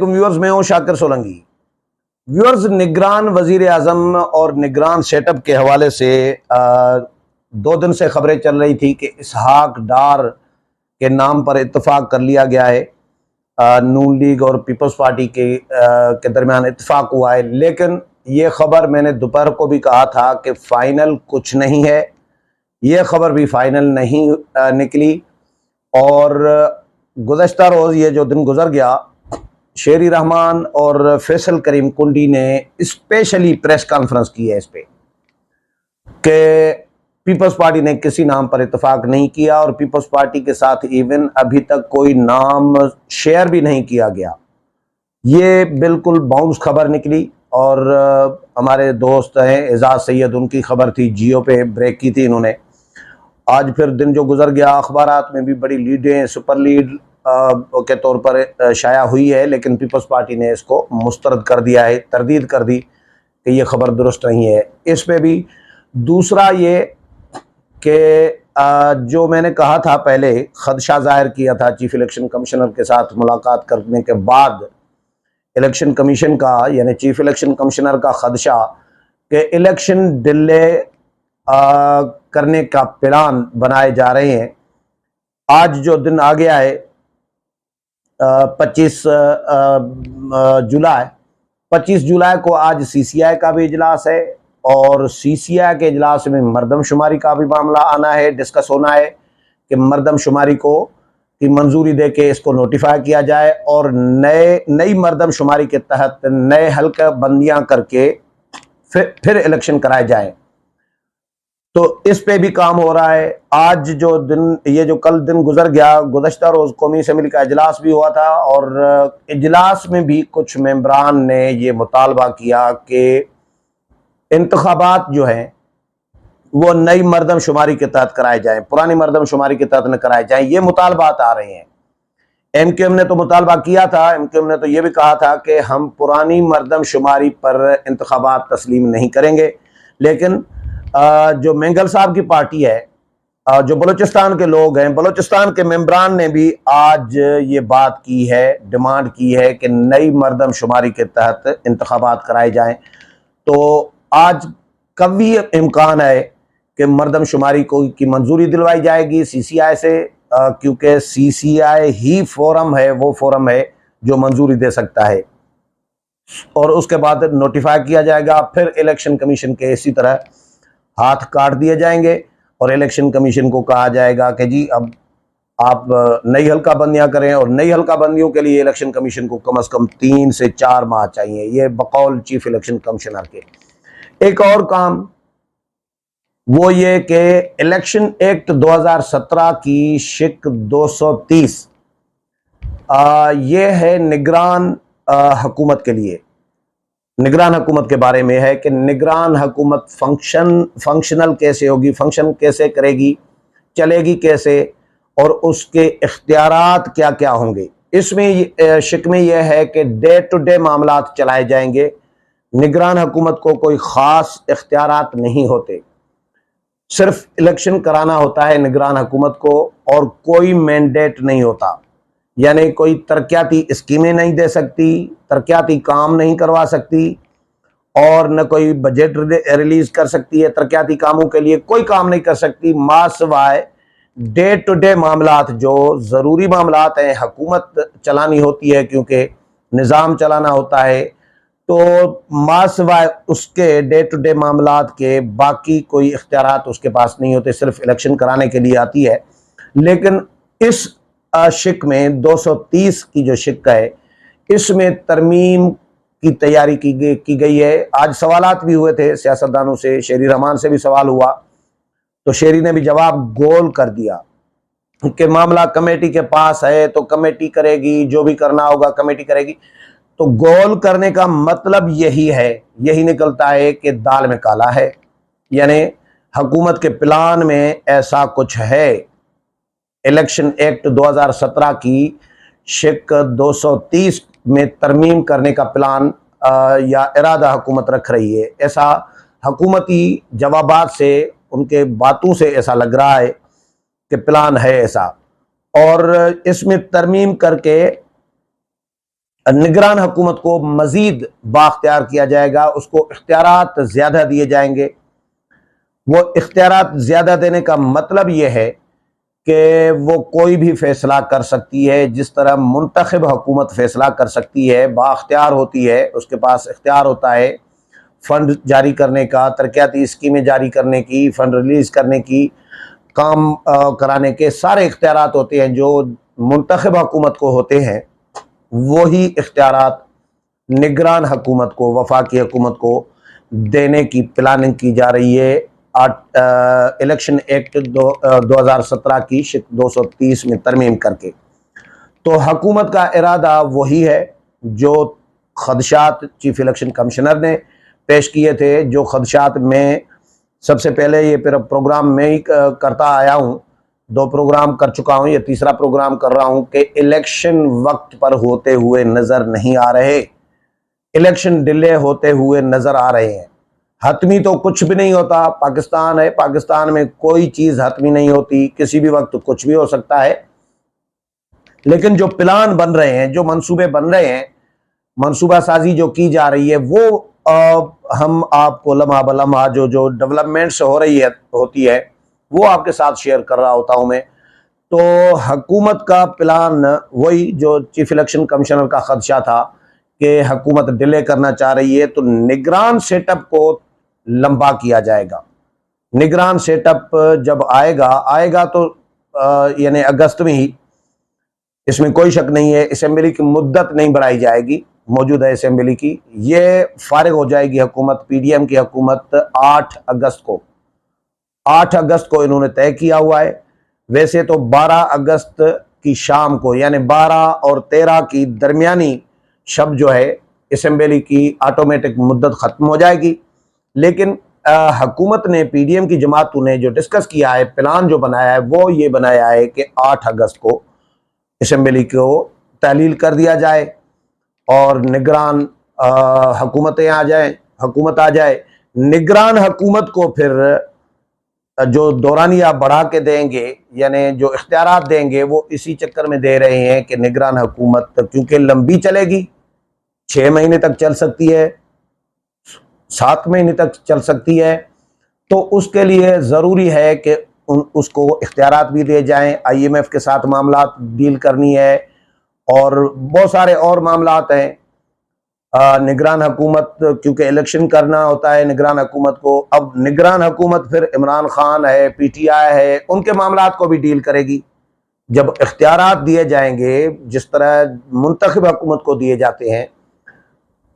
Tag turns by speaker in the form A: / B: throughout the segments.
A: वालेकुम व्यूअर्स, मैं हूं शाकिर सोलंकी। व्यूअर्स, निगरान वजीर आजम और निगरान सेटअप के हवाले से 2 दिन से खबरें चल रही थी कि इसहाक डार के नाम पर इत्तफाक कर लिया गया है। नून लीग और पीपल्स पार्टी के दरमियान इत्तफाक हुआ है, लेकिन ये खबर मैंने दोपहर को भी कहा था कि फाइनल कुछ नहीं है। ये खबर भी फाइनल नहीं निकली। और गुज़श्ता रोज़ ये जो दिन गुजर गया, शेरी रहमान और फैसल करीम कुंडी ने स्पेशली प्रेस कॉन्फ्रेंस की है इस पे कि पीपल्स पार्टी ने किसी नाम पर इत्तेफाक नहीं किया और पीपल्स पार्टी के साथ इवन अभी तक कोई नाम शेयर भी नहीं किया गया। ये बिल्कुल बाउंस खबर निकली और हमारे दोस्त हैं एजाज सैयद, उनकी खबर थी, जियो पे ब्रेक की थी इन्होंने। आज फिर दिन जो गुजर गया, अखबारात में भी बड़ी लीडें, सुपर लीड के तौर पर शाया हुई है, लेकिन पीपल्स पार्टी ने इसको मुस्तरद कर दिया है, तरदीद कर दी कि ये खबर दुरुस्त नहीं है। इस पे भी दूसरा ये कि जो मैंने कहा था पहले, खदशा जाहिर किया था चीफ इलेक्शन कमिश्नर के साथ मुलाकात करने के बाद, इलेक्शन कमीशन का यानी चीफ इलेक्शन कमिश्नर का खदशा कि इलेक्शन डिले करने का प्लान बनाए जा रहे हैं। आज जो दिन आ गया है 25 जुलाई को आज सीसीआई का भी इजलास है और सीसीआई के इजलास में मरदमशुमारी का भी मामला आना है, डिस्कस होना है कि मरदमशुमारी की मंजूरी दे के इसको नोटिफाई किया जाए और नई मरदमशुमारी के तहत नए हल्का बंदियां करके फिर इलेक्शन कराए जाए। तो इस पे भी काम हो रहा है। आज जो दिन, ये जो कल दिन गुजर गया, गुज़श्ता रोज़ कौमी असम्बली का इजलास भी हुआ था और इजलास में भी कुछ मेंबरान ने ये मुतालबा किया कि इंतखाबात जो हैं वो नई मरदमशुमारी के तहत कराए जाएं, पुरानी मरदमशुमारी के तहत न कराए जाएं। ये मुतालबात आ रहे हैं। एमक्यूएम ने तो मुतालबा किया था, एमक्यूएम ने तो ये भी कहा था कि हम पुरानी मरदमशुमारी पर इंतखाबात तस्लीम नहीं करेंगे। लेकिन जो मेंगल साहब की पार्टी है, जो बलूचिस्तान के लोग हैं, बलूचिस्तान के मेंबरान ने भी आज ये बात की है, डिमांड की है कि नई मरदमशुमारी के तहत इंतखाबात कराए जाएं। तो आज कभी इम्कान है कि मरदमशुमारी की मंजूरी दिलवाई जाएगी सीसीआई से, क्योंकि सीसीआई ही फोरम है, वो फोरम है जो मंजूरी दे सकता है और उसके बाद नोटिफाई किया जाएगा। फिर इलेक्शन कमीशन के इसी तरह हाथ काट दिए जाएंगे और इलेक्शन कमीशन को कहा जाएगा कि जी अब आप नई हल्का बंदियां करें और नई हल्का बंदियों के लिए इलेक्शन कमीशन को कम से कम 3 से 4 माह चाहिए। ये बकौल चीफ इलेक्शन कमिश्नर के। एक और काम वो ये कि इलेक्शन एक्ट 2017 की शिक 230 ये है निगरान हुकूमत के लिए। निगरान हुकूमत के बारे में है कि निगरान हुकूमत फंक्शनल कैसे होगी, फंक्शन कैसे करेगी, चलेगी कैसे और उसके इख्तियारात क्या क्या होंगे। इसमें शिक में यह है कि डे टू डे मामलात चलाए जाएंगे। निगरान हुकूमत को कोई ख़ास इख्तियारात नहीं होते, सिर्फ इलेक्शन कराना होता है निगरान हुकूमत को और कोई मैंडेट नहीं होता। यानी कोई तरक्याती स्कीमें नहीं दे सकती, तरक्याती काम नहीं करवा सकती और न कोई बजट रिलीज कर सकती है तरक्याती कामों के लिए, कोई काम नहीं कर सकती सिवाय डे टू डे मामलात, जो ज़रूरी मामलात हैं। हुकूमत चलानी होती है क्योंकि निज़ाम चलाना होता है, तो सिवाय उसके डे टू डे मामलात के बाकी कोई इख्तियारात उसके पास नहीं होते, सिर्फ इलेक्शन कराने के लिए आती है। लेकिन इस शिक में 230 की जो शिक है, इसमें तरमीम की तैयारी की गई है। आज सवालात भी हुए थे सियासतदानों से, शेरी रहमान से भी सवाल हुआ तो शेरी ने भी जवाब गोल कर दिया कि मामला कमेटी के पास है तो कमेटी करेगी, जो भी करना होगा कमेटी करेगी। तो गोल करने का मतलब यही है, यही निकलता है कि दाल में काला है, यानी हुकूमत के प्लान में ऐसा कुछ है। इलेक्शन एक्ट 2017 की शिक 230 में तरमीम करने का प्लान या इरादा हुकूमत रख रही है। ऐसा हुकूमती जवाबात से, उनके बातों से ऐसा लग रहा है कि प्लान है ऐसा। और इसमें तरमीम करके निगरान हुकूमत को मजीद बाख्तियार किया जाएगा, उसको इख्तियारात ज़्यादा दिए जाएंगे। वो इख्तियारात ज़्यादा देने का मतलब ये है कि वो कोई भी फ़ैसला कर सकती है, जिस तरह मुंतखब हुकूमत फ़ैसला कर सकती है, बाख्तियार होती है, उसके पास इख्तियार होता है फ़ंड जारी करने का, तरक्याती स्कीमें जारी करने की, फ़ंड रिलीज़ करने की, काम कराने के सारे इख्तियारात होते हैं जो मुंतखब हुकूमत को होते हैं। वही इख्तियारात निगरान हुकूमत को, वफाकी हुकूमत को देने की प्लानिंग की जा रही है। इलेक्शन एक्ट 2017 की शिक 230 में तरमीम करके। तो हुकूमत का इरादा वही है जो खदशात चीफ इलेक्शन कमिश्नर ने पेश किए थे, जो खदशात में सबसे पहले ये प्रोग्राम में ही करता आया हूँ, 2 प्रोग्राम कर चुका हूँ, ये तीसरा प्रोग्राम कर रहा हूँ कि इलेक्शन वक्त पर होते हुए नज़र नहीं आ रहे, इलेक्शन डिले होते हुए नज़र आ रहे हैं। हतमी तो कुछ भी नहीं होता, पाकिस्तान है, पाकिस्तान में कोई चीज़ हतमी नहीं होती, किसी भी वक्त कुछ भी हो सकता है। लेकिन जो प्लान बन रहे हैं, जो मंसूबे बन रहे हैं, मंसूबा साजी जो की जा रही है, वो हम आपको लम्हा बलम्हा जो डेवलपमेंट्स हो रही है होती है वो आपके साथ शेयर कर रहा होता हूं मैं। तो हुकूमत का प्लान वही जो चीफ इलेक्शन कमिश्नर का खदशा था कि हुकूमत डिले करना चाह रही है, तो निगरान सेटअप को लंबा किया जाएगा। निगरान सेटअप जब आएगा तो यानी अगस्त में ही, इसमें कोई शक नहीं है। असेंबली की मुद्दत नहीं बढ़ाई जाएगी, मौजूदा असेंबली की, ये फारिग हो जाएगी हुकूमत, पीडीएम की हुकूमत 8 अगस्त को। 8 अगस्त को इन्होंने तय किया हुआ है। वैसे तो 12 अगस्त की शाम को, यानी 12 और 13 की दरमियानी शब जो है असेंबली की ऑटोमेटिक मुद्दत ख़त्म हो जाएगी। लेकिन हुकूमत ने, पीडीएम की जमातों ने जो डिस्कस किया है, प्लान जो बनाया है, वो ये बनाया है कि 8 अगस्त को असेंबली को तहलील कर दिया जाए और निगरान हुकूमत आ जाए। निगरान हुकूमत को फिर जो दौरानिया बढ़ा के देंगे, यानी जो इख्तियारात देंगे, वो इसी चक्कर में दे रहे हैं कि निगरान हुकूमत क्योंकि लंबी चलेगी, 6 महीने तक चल सकती है, 7 महीने तक चल सकती है, तो उसके लिए ज़रूरी है कि उसको इख्तियारात भी दिए जाएं। IMF के साथ मामला डील करनी है और बहुत सारे और मामलात हैं। निगरान हुकूमत, क्योंकि इलेक्शन करना होता है निगरान हुकूमत को, अब निगरान हुकूमत फिर इमरान खान है, PTI है, उनके मामलात को भी डील करेगी। जब इख्तियारात दिए जाएंगे जिस तरह मुंतखब हुकूमत को दिए जाते हैं,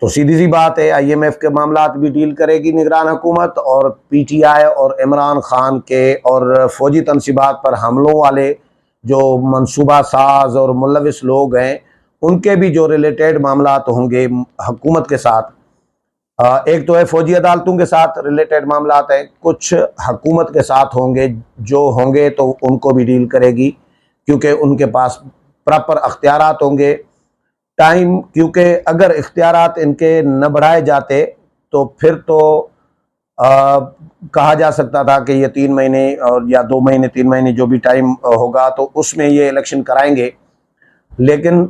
A: तो सीधी सी बात है IMF के मामलात भी डील करेगी निगरान हुकूमत, और PTI और इमरान खान के और फौजी तनसीबात पर हमलों वाले जो मनसूबा साज और मुलविस लोग हैं, उनके भी जो रिलेटेड मामलात होंगे हुकूमत के साथ। एक तो है फौजी अदालतों के साथ रिलेटेड मामलात हैं, कुछ हुकूमत के साथ होंगे, जो होंगे तो उनको भी डील करेगी, क्योंकि उनके पास प्रॉपर अख्तियारात होंगे। टाइम, क्योंकि अगर इख्तियारात इनके न बढ़ाए जाते तो फिर तो कहा जा सकता था कि ये 3 महीने और या 2 महीने 3 महीने जो भी टाइम होगा तो उसमें ये इलेक्शन कराएंगे। लेकिन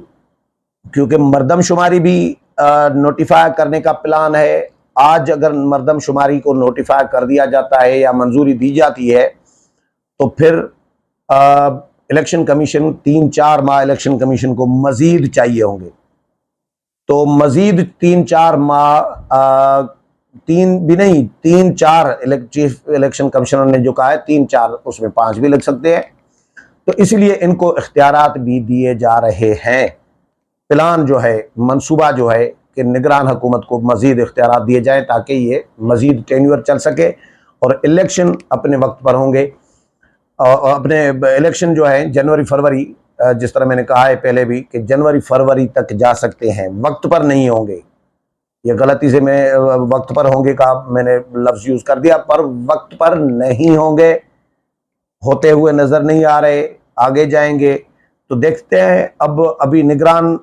A: क्योंकि मरदमशुमारी भी नोटिफाई करने का प्लान है, आज अगर मरदमशुमारी को नोटिफाई कर दिया जाता है या मंजूरी दी जाती है तो फिर इलेक्शन कमीशन 3-4 माह इलेक्शन कमीशन को मजीद चाहिए होंगे। तो मजीद 3-4 माह, 3 भी नहीं, 3-4 चीफ इलेक्शन कमिश्नर ने जो कहा है 3-4, उसमें 5 भी लग सकते हैं। तो इसलिए इनको इख्तियारात भी दिए जा रहे हैं। प्लान जो है, मंसूबा जो है कि निगरान हुकूमत को मजीद इख्तियारात दिए जाएँ ताकि ये मजीद टेन्योर चल सके और इलेक्शन अपने वक्त पर होंगे। अपने इलेक्शन जो है जनवरी-फरवरी, जिस तरह मैंने कहा है पहले भी कि जनवरी-फरवरी तक जा सकते हैं, वक्त पर नहीं होंगे। ये गलती से मैं वक्त पर होंगे का मैंने लफ्ज़ यूज़ कर दिया, पर वक्त पर नहीं होंगे, होते हुए नज़र नहीं आ रहे, आगे जाएंगे। तो देखते हैं। अब अभी निगरान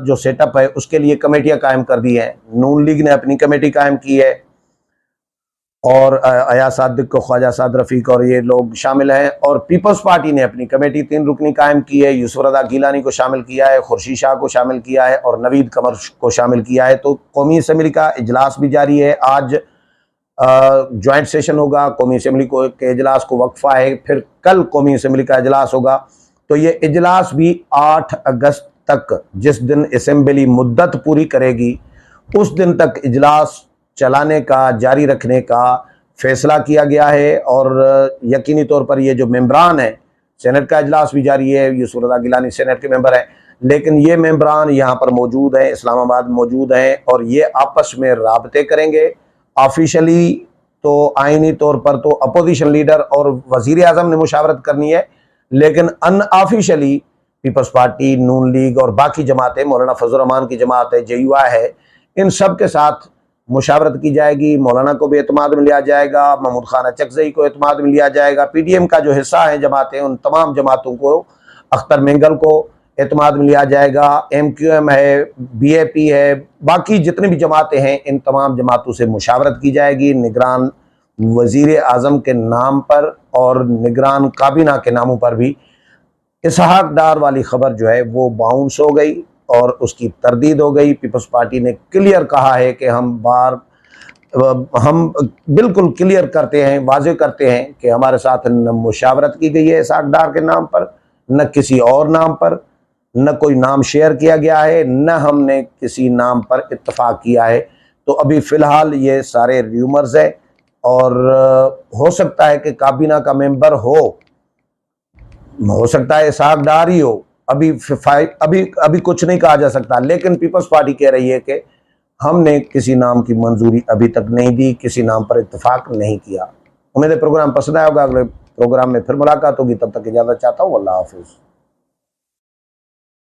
A: जो सेटअप है उसके लिए कमेटियां कायम कर दी हैं। नून लीग ने अपनी कमेटी कायम की है और अयाज सादिक को ख्वाजा साद रफ़ीक और ये लोग शामिल हैं। और पीपल्स पार्टी ने अपनी कमेटी 3 रुकनी कायम की है, यूसुफ रज़ा गिलानी को शामिल किया है, खुर्शीद शाह को शामिल किया है और नवीद कमर को शामिल किया है। तो कौमी असम्बली का इजलास भी जारी है। आज जॉइंट सेशन होगा, कौमी असम्बली को के इजलास को वक्फा है, फिर कल कौमी असम्बली का इजलास होगा। तो ये इजलास भी 8 अगस्त तक, जिस दिन असम्बली मुद्दत पूरी करेगी उस दिन तक इजलास चलाने का, जारी रखने का फैसला किया गया है। और यकीनी तौर पर ये जो मेंबरान हैं, सेनेट का इजलास भी जारी है, यूसुफ रज़ा गिलानी सेनेट के मेंबर हैं, लेकिन ये मेंबरान यहाँ पर मौजूद हैं, इस्लामाबाद मौजूद हैं और ये आपस में राबते करेंगे। ऑफिशियली तो आइनी तौर पर तो अपोजिशन लीडर और वज़ीर आज़म ने मुशावरत करनी है, लेकिन अनऑफिशियली पीपल्स पार्टी, नून लीग और बाकी जमातें, मौलाना फजल रहमान की जमात है, JUI है, इन सब के साथ मुशावरत की जाएगी। मौलाना को भी एतमाद में लिया जाएगा, महमूद खान अचकज़ई को एतमाद में लिया जाएगा, PDM का जो हिस्सा है जमातें, उन तमाम जमातों को, अख्तर मेंगल को एतमाद में लिया जाएगा, MQM है, BAP है, बाकी जितनी भी जमातें हैं इन तमाम जमातों से मुशावरत की जाएगी निगरान वज़ीर आज़म के नाम पर और निगरान काबीना के नामों पर भी। इसहाक डार वाली खबर जो है वो बाउंस हो गई और उसकी तरदीद हो गई। पीपल्स पार्टी ने क्लियर कहा है कि हम बिल्कुल क्लियर करते हैं, वाज़ेह करते हैं कि हमारे साथ न मुशावरत की गई है इसहाक डार के नाम पर, न किसी और नाम पर, न कोई नाम शेयर किया गया है, न हमने किसी नाम पर इत्तफाक किया है। तो अभी फ़िलहाल ये सारे र्यूमर्स है और हो सकता है कि काबीना का मेंबर हो सकता है इसहाक डार ही हो। अभी कुछ नहीं कहा जा सकता, लेकिन पीपल्स पार्टी कह रही है कि हमने किसी नाम की मंजूरी अभी तक नहीं दी, किसी नाम पर इत्तेफाक नहीं किया। उम्मीद है प्रोग्राम पसंद आया होगा। अगले प्रोग्राम में फिर मुलाकात होगी, तब तक इजाज़त चाहता हूँ। अल्लाह हाफिज़।